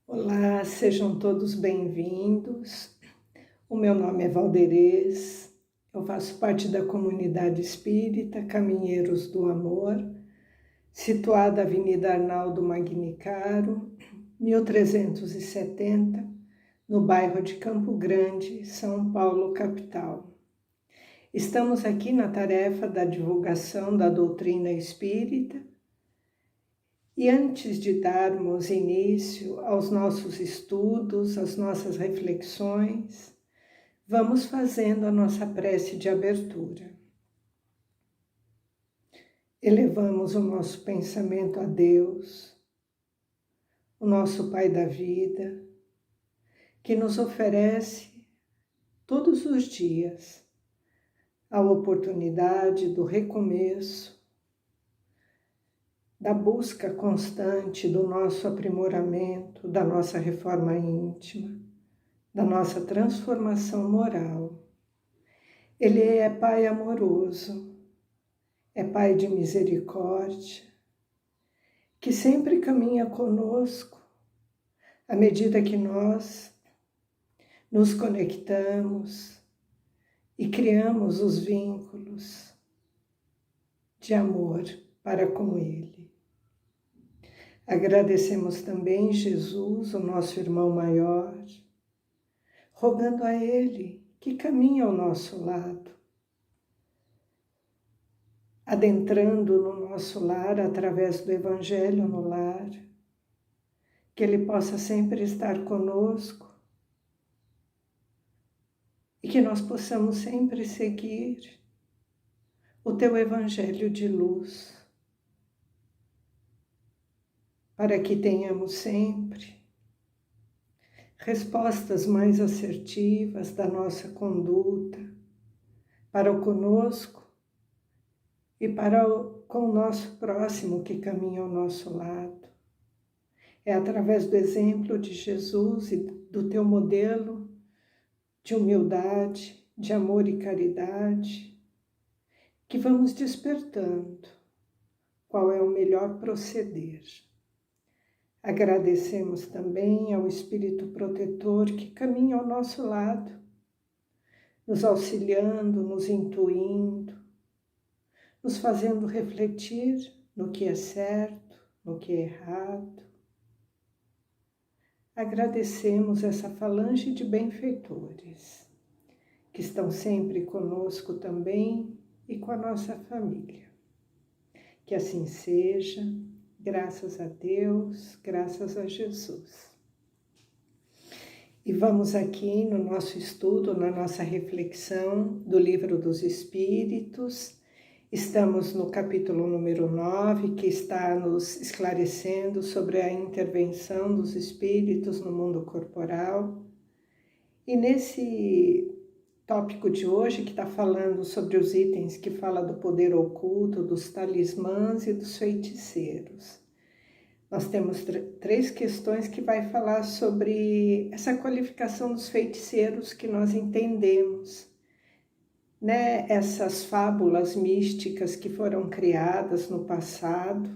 Olá, sejam todos bem-vindos. O meu nome é Valderez, eu faço parte da comunidade espírita Caminheiros do Amor, situada na Avenida Arnaldo Magnicaro, 1370, no bairro de Campo Grande, São Paulo, capital. Estamos aqui na tarefa da divulgação da doutrina espírita. E antes de darmos início aos nossos estudos, às nossas reflexões, vamos fazendo a nossa prece de abertura. Elevamos o nosso pensamento a Deus, o nosso Pai da vida, que nos oferece todos os dias a oportunidade do recomeço, da busca constante do nosso aprimoramento, da nossa reforma íntima, da nossa transformação moral. Ele é Pai amoroso, é Pai de misericórdia, que sempre caminha conosco à medida que nós nos conectamos e criamos os vínculos de amor para com Ele. Agradecemos também Jesus, o nosso irmão maior, rogando a Ele que caminhe ao nosso lado, adentrando no nosso lar através do Evangelho no lar, que Ele possa sempre estar conosco e que nós possamos sempre seguir o Teu Evangelho de luz, para que tenhamos sempre respostas mais assertivas da nossa conduta para o conosco e com o nosso próximo que caminha ao nosso lado. É através do exemplo de Jesus e do teu modelo de humildade, de amor e caridade, que vamos despertando qual é o melhor proceder. Agradecemos também ao Espírito Protetor que caminha ao nosso lado, nos auxiliando, nos intuindo, nos fazendo refletir no que é certo, no que é errado. Agradecemos essa falange de benfeitores, que estão sempre conosco também e com a nossa família. Que assim seja. Graças a Deus, graças a Jesus. E vamos aqui no nosso estudo, na nossa reflexão do Livro dos Espíritos. Estamos no capítulo número 9, que está nos esclarecendo sobre a intervenção dos espíritos no mundo corporal. E nesse tópico de hoje, que está falando sobre os itens que fala do poder oculto, dos talismãs e dos feiticeiros. Nós temos três questões que vai falar sobre essa qualificação dos feiticeiros que nós entendemos, né? Essas fábulas místicas que foram criadas no passado,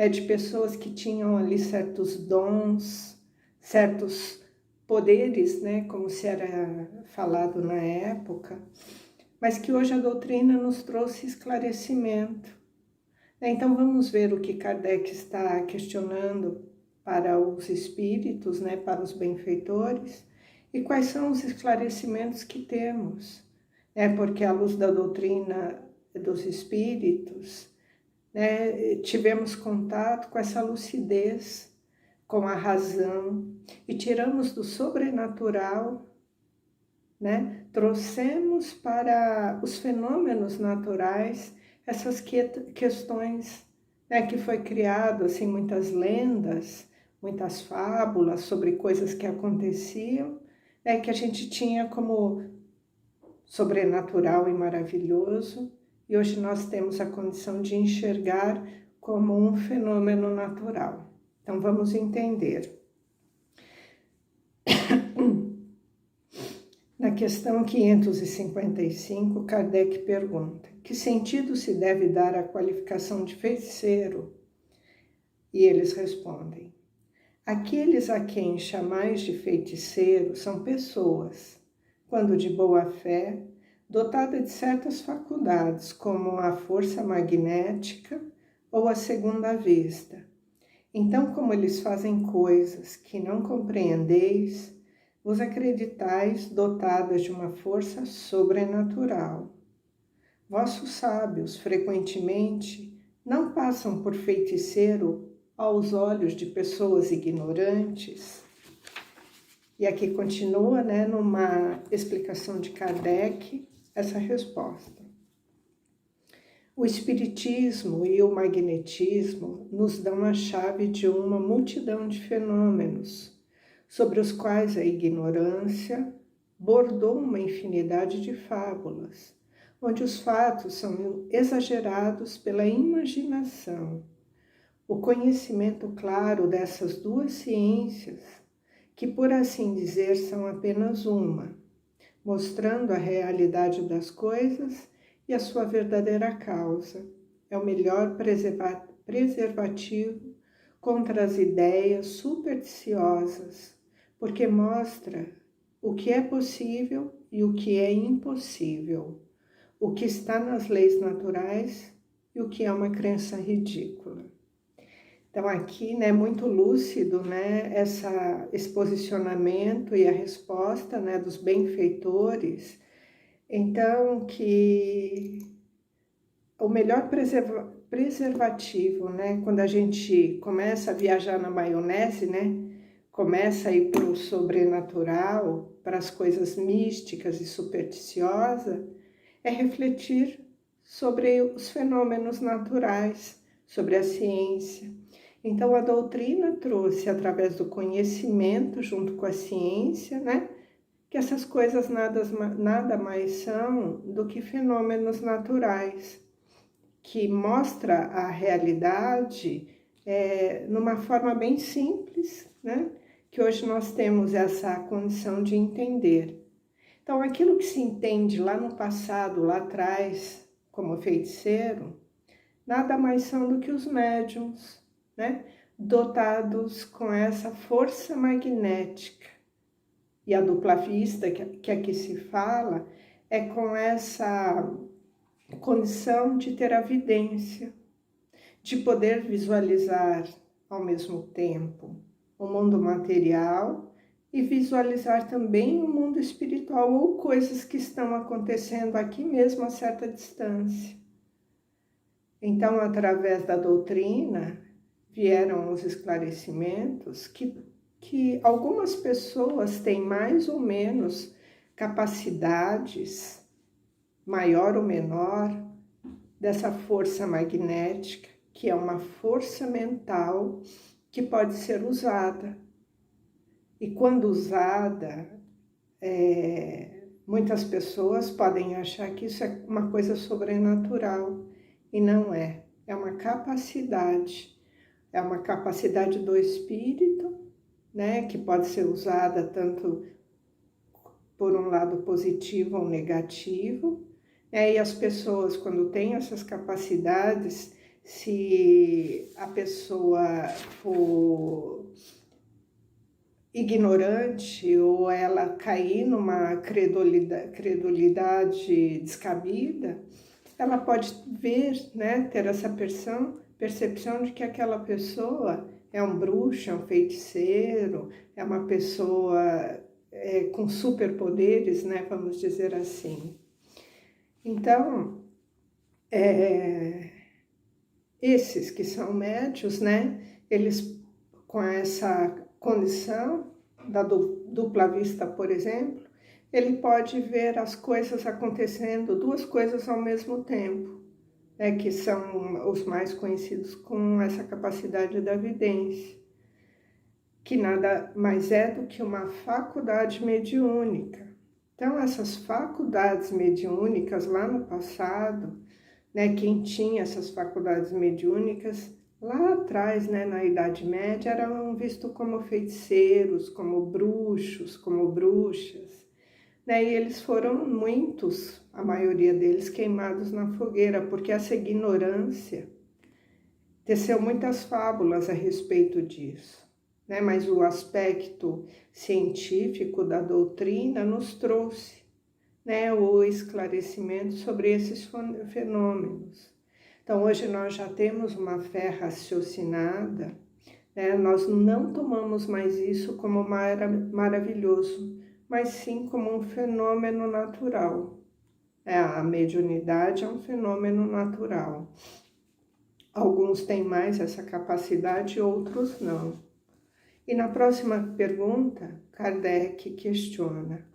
de pessoas que tinham ali certos dons, certos poderes, né, como se era falado na época, mas que hoje a doutrina nos trouxe esclarecimento. Então vamos ver o que Kardec está questionando para os espíritos, né, para os benfeitores, e quais são os esclarecimentos que temos, porque à luz da doutrina dos espíritos, né, tivemos contato com essa lucidez, com a razão, e tiramos do sobrenatural, né? Trouxemos para os fenômenos naturais essas questões, né, que foi criado assim, muitas lendas, muitas fábulas sobre coisas que aconteciam, que a gente tinha como sobrenatural e maravilhoso, e hoje nós temos a condição de enxergar como um fenômeno natural. Então, vamos entender. Na questão 555, Kardec pergunta: que sentido se deve dar à qualificação de feiticeiro? E eles respondem: Aqueles a quem chamais de feiticeiros são pessoas, quando de boa fé, dotadas de certas faculdades, como a força magnética ou a segunda vista. Então, como eles fazem coisas que não compreendeis, vos acreditais dotadas de uma força sobrenatural. Vossos sábios, frequentemente, não passam por feiticeiro aos olhos de pessoas ignorantes. E aqui continua, numa explicação de Kardec, essa resposta. O espiritismo e o magnetismo nos dão a chave de uma multidão de fenômenos, sobre os quais a ignorância bordou uma infinidade de fábulas, onde os fatos são exagerados pela imaginação. O conhecimento claro dessas duas ciências, que por assim dizer são apenas uma, mostrando a realidade das coisas e a sua verdadeira causa, é o melhor preservativo contra as ideias supersticiosas, porque mostra o que é possível e o que é impossível, o que está nas leis naturais e o que é uma crença ridícula. Então aqui, muito lúcido, esse posicionamento e a resposta, dos benfeitores. Então, que o melhor preservativo, quando a gente começa a viajar na maionese, começa a ir para o sobrenatural, para as coisas místicas e supersticiosas, é refletir sobre os fenômenos naturais, sobre a ciência. Então, a doutrina trouxe, através do conhecimento, junto com a ciência, que essas coisas nada mais são do que fenômenos naturais, que mostra a realidade numa forma bem simples, que hoje nós temos essa condição de entender. Então, aquilo que se entende lá no passado, lá atrás, como feiticeiro, nada mais são do que os médiuns, dotados com essa força magnética. E a dupla vista que aqui se fala é com essa condição de ter a vidência, de poder visualizar ao mesmo tempo o mundo material e visualizar também o mundo espiritual ou coisas que estão acontecendo aqui mesmo a certa distância. Então, através da doutrina, vieram os esclarecimentos que algumas pessoas têm mais ou menos capacidades, maior ou menor, dessa força magnética, que é uma força mental que pode ser usada. E quando usada, muitas pessoas podem achar que isso é uma coisa sobrenatural, e não é. É uma capacidade. É uma capacidade do espírito, que pode ser usada tanto por um lado positivo ou negativo. E as pessoas, quando têm essas capacidades, se a pessoa for ignorante ou ela cair numa credulidade descabida, ela pode ver, ter essa percepção de que aquela pessoa é um bruxo, é um feiticeiro, é uma pessoa com superpoderes, vamos dizer assim. Então, esses que são médios, eles com essa condição da dupla vista, por exemplo, ele pode ver as coisas acontecendo, duas coisas ao mesmo tempo, que são os mais conhecidos com essa capacidade da vidência, que nada mais é do que uma faculdade mediúnica. Então, essas faculdades mediúnicas lá no passado, quem tinha essas faculdades mediúnicas lá atrás, na Idade Média, eram vistos como feiticeiros, como bruxos, como bruxas. E eles foram muitos, a maioria deles, queimados na fogueira, porque essa ignorância teceu muitas fábulas a respeito disso. né? Mas o aspecto científico da doutrina nos trouxe, né, o esclarecimento sobre esses fenômenos. Então, hoje nós já temos uma fé raciocinada, né? Nós não tomamos mais isso como maravilhoso, mas sim como um fenômeno natural. A mediunidade é um fenômeno natural. Alguns têm mais essa capacidade, outros não. E na próxima pergunta, Kardec questiona: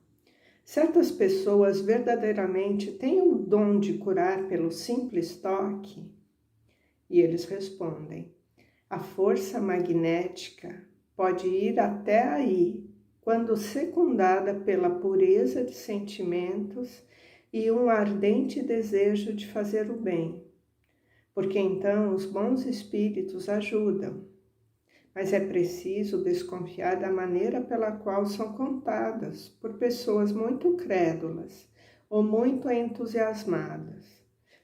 certas pessoas verdadeiramente têm o dom de curar pelo simples toque? E eles respondem: a força magnética pode ir até aí, quando secundada pela pureza de sentimentos e um ardente desejo de fazer o bem, porque então os bons espíritos ajudam. Mas é preciso desconfiar da maneira pela qual são contadas por pessoas muito crédulas ou muito entusiasmadas,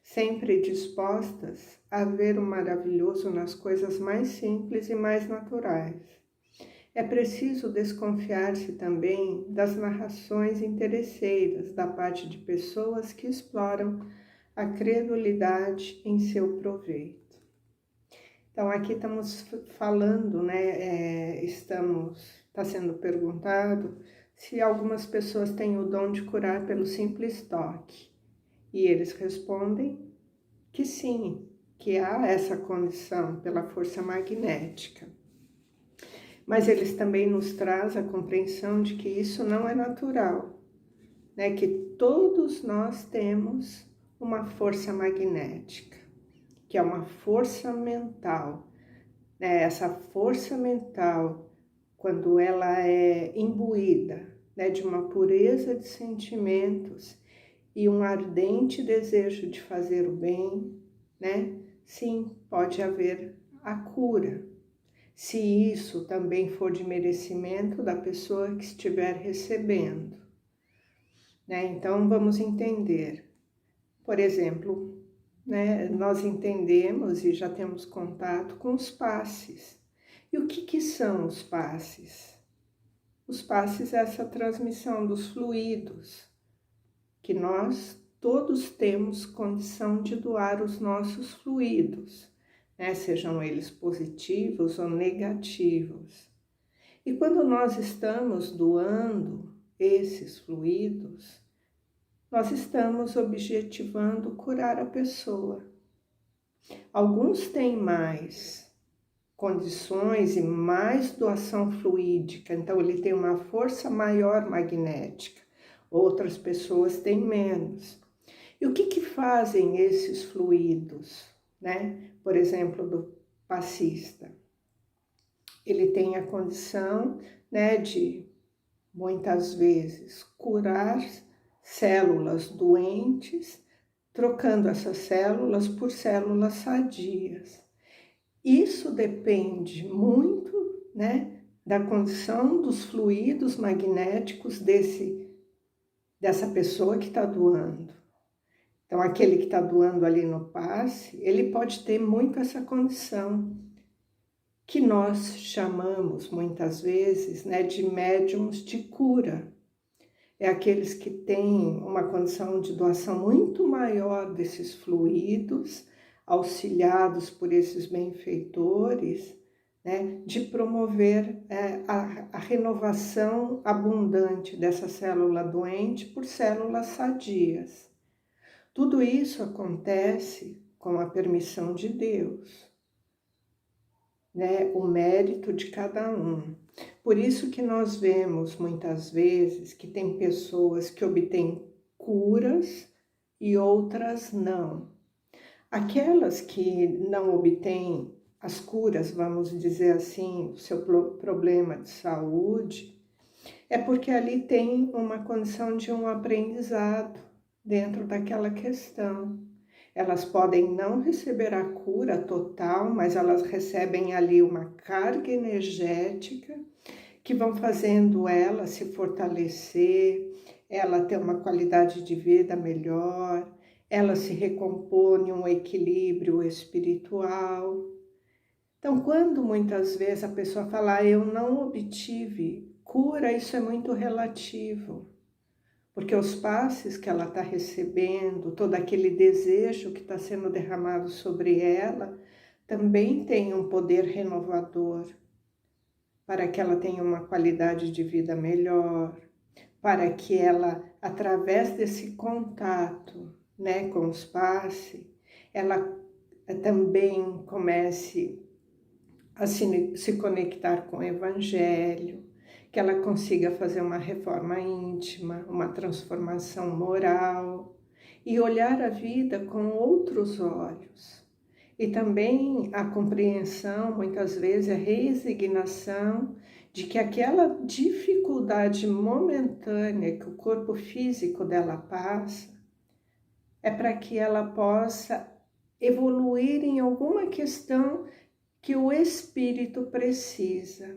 sempre dispostas a ver o maravilhoso nas coisas mais simples e mais naturais. É preciso desconfiar-se também das narrações interesseiras da parte de pessoas que exploram a credulidade em seu proveito. Então, aqui estamos falando, né, está sendo perguntado se algumas pessoas têm o dom de curar pelo simples toque. E eles respondem que sim, que há essa condição pela força magnética. Mas eles também nos trazem a compreensão de que isso não é natural, né, que todos nós temos uma força magnética, que é uma força mental. Essa força mental, quando ela é imbuída, né, de uma pureza de sentimentos e um ardente desejo de fazer o bem, né, sim, pode haver a cura. Se isso também for de merecimento da pessoa que estiver recebendo, né? Então vamos entender. Por exemplo, né, nós entendemos e já temos contato com os passes. E o que são os passes? Os passes é essa transmissão dos fluidos, que nós todos temos condição de doar os nossos fluidos, né, sejam eles positivos ou negativos. E quando nós estamos doando esses fluidos, nós estamos objetivando curar a pessoa. Alguns têm mais condições e mais doação fluídica, então ele tem uma força maior magnética. Outras pessoas têm menos. E o que fazem esses fluidos, né? Por exemplo, do passista. Ele tem a condição, né, de muitas vezes curar células doentes, trocando essas células por células sadias. Isso depende muito, né, da condição dos fluidos magnéticos dessa pessoa que está doando. Então, aquele que está doando ali no passe, ele pode ter muito essa condição, que nós chamamos muitas vezes, né, de médiums de cura. É aqueles que têm uma condição de doação muito maior desses fluidos, auxiliados por esses benfeitores, né, de promover a renovação abundante dessa célula doente por células sadias. Tudo isso acontece com a permissão de Deus, né, o mérito de cada um. Por isso que nós vemos muitas vezes que tem pessoas que obtêm curas e outras não. Aquelas que não obtêm as curas, vamos dizer assim, o seu problema de saúde, é porque ali tem uma condição de um aprendizado dentro daquela questão. Elas podem não receber a cura total, mas elas recebem ali uma carga energética que vão fazendo ela se fortalecer, ela ter uma qualidade de vida melhor, ela se recompõe um equilíbrio espiritual. Então, quando muitas vezes a pessoa fala, eu não obtive cura, isso é muito relativo. Porque os passes que ela está recebendo, todo aquele desejo que está sendo derramado sobre ela, também tem um poder renovador para que ela tenha uma qualidade de vida melhor, para que ela, através desse contato, né, com os passes, ela também comece a se conectar com o Evangelho, que ela consiga fazer uma reforma íntima, uma transformação moral e olhar a vida com outros olhos. E também a compreensão, muitas vezes, a resignação de que aquela dificuldade momentânea que o corpo físico dela passa é para que ela possa evoluir em alguma questão que o espírito precisa.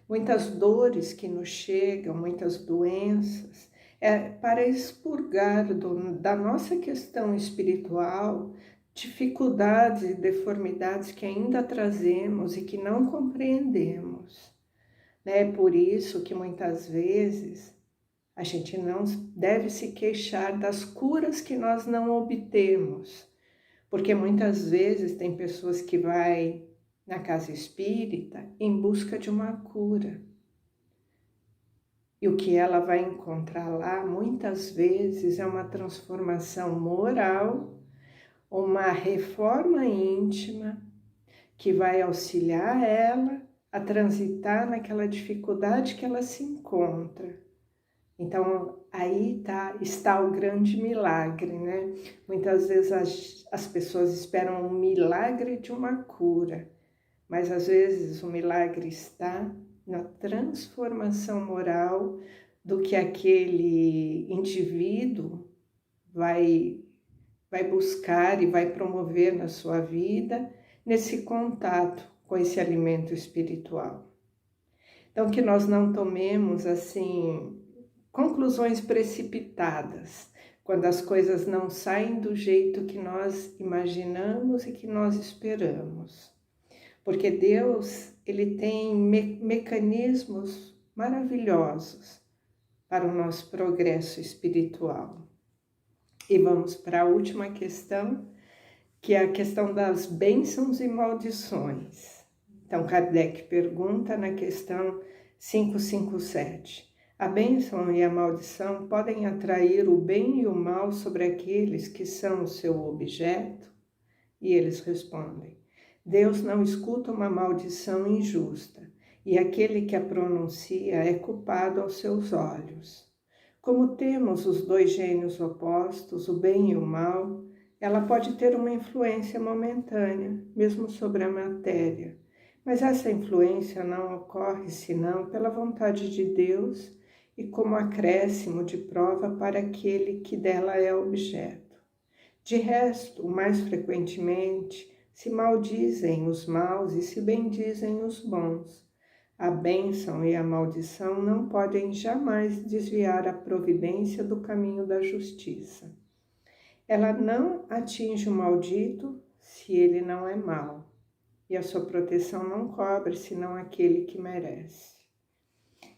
Muitas dores que nos chegam, muitas doenças, é para expurgar da nossa questão espiritual dificuldades e deformidades que ainda trazemos e que não compreendemos. É por isso que muitas vezes a gente não deve se queixar das curas que nós não obtemos, porque muitas vezes tem pessoas que vai na casa espírita em busca de uma cura. E o que ela vai encontrar lá, muitas vezes, é uma transformação moral, uma reforma íntima que vai auxiliar ela a transitar naquela dificuldade que ela se encontra. Então, aí está o grande milagre, né? Muitas vezes as pessoas esperam um milagre de uma cura, mas às vezes o milagre está na transformação moral do que aquele indivíduo vai buscar e vai promover na sua vida, nesse contato com esse alimento espiritual. Então, que nós não tomemos, assim, conclusões precipitadas, quando as coisas não saem do jeito que nós imaginamos e que nós esperamos. Porque Deus, ele tem mecanismos maravilhosos para o nosso progresso espiritual. E vamos para a última questão, que é a questão das bênçãos e maldições. Então, Kardec pergunta na questão 557. A bênção e a maldição podem atrair o bem e o mal sobre aqueles que são o seu objeto? E eles respondem: Deus não escuta uma maldição injusta, e aquele que a pronuncia é culpado aos seus olhos. Como temos os dois gênios opostos, o bem e o mal, ela pode ter uma influência momentânea, mesmo sobre a matéria, mas essa influência não ocorre senão pela vontade de Deus e como acréscimo de prova para aquele que dela é objeto. De resto, mais frequentemente, se maldizem os maus e se bendizem os bons. A bênção e a maldição não podem jamais desviar a providência do caminho da justiça. Ela não atinge o maldito se ele não é mau, e a sua proteção não cobre senão aquele que merece.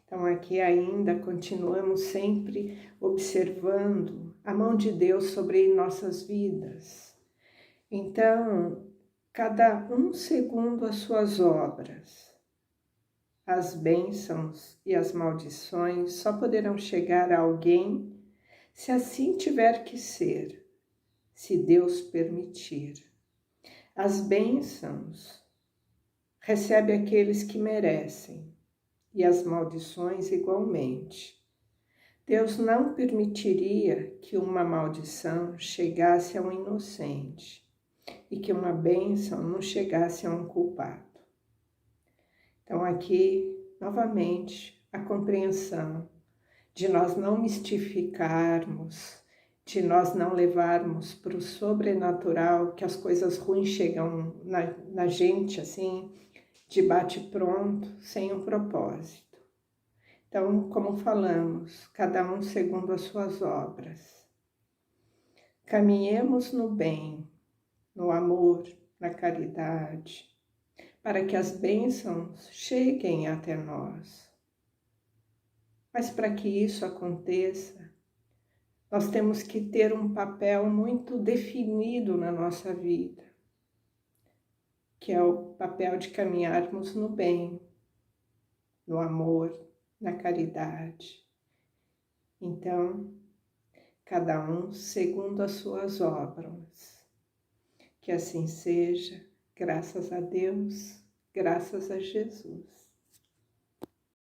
Então aqui ainda continuamos sempre observando a mão de Deus sobre nossas vidas. Então, cada um segundo as suas obras. As bênçãos e as maldições só poderão chegar a alguém se assim tiver que ser, se Deus permitir. As bênçãos recebe aqueles que merecem e as maldições igualmente. Deus não permitiria que uma maldição chegasse a um inocente e que uma bênção não chegasse a um culpado. Então aqui, novamente, a compreensão de nós não mistificarmos, de nós não levarmos para o sobrenatural, que as coisas ruins chegam na gente, assim, de bate-pronto, sem um propósito. Então, como falamos, cada um segundo as suas obras. Caminhemos no bem, no amor, na caridade, para que as bênçãos cheguem até nós. Mas para que isso aconteça, nós temos que ter um papel muito definido na nossa vida, que é o papel de caminharmos no bem, no amor, na caridade. Então, cada um segundo as suas obras. Que assim seja, graças a Deus, graças a Jesus.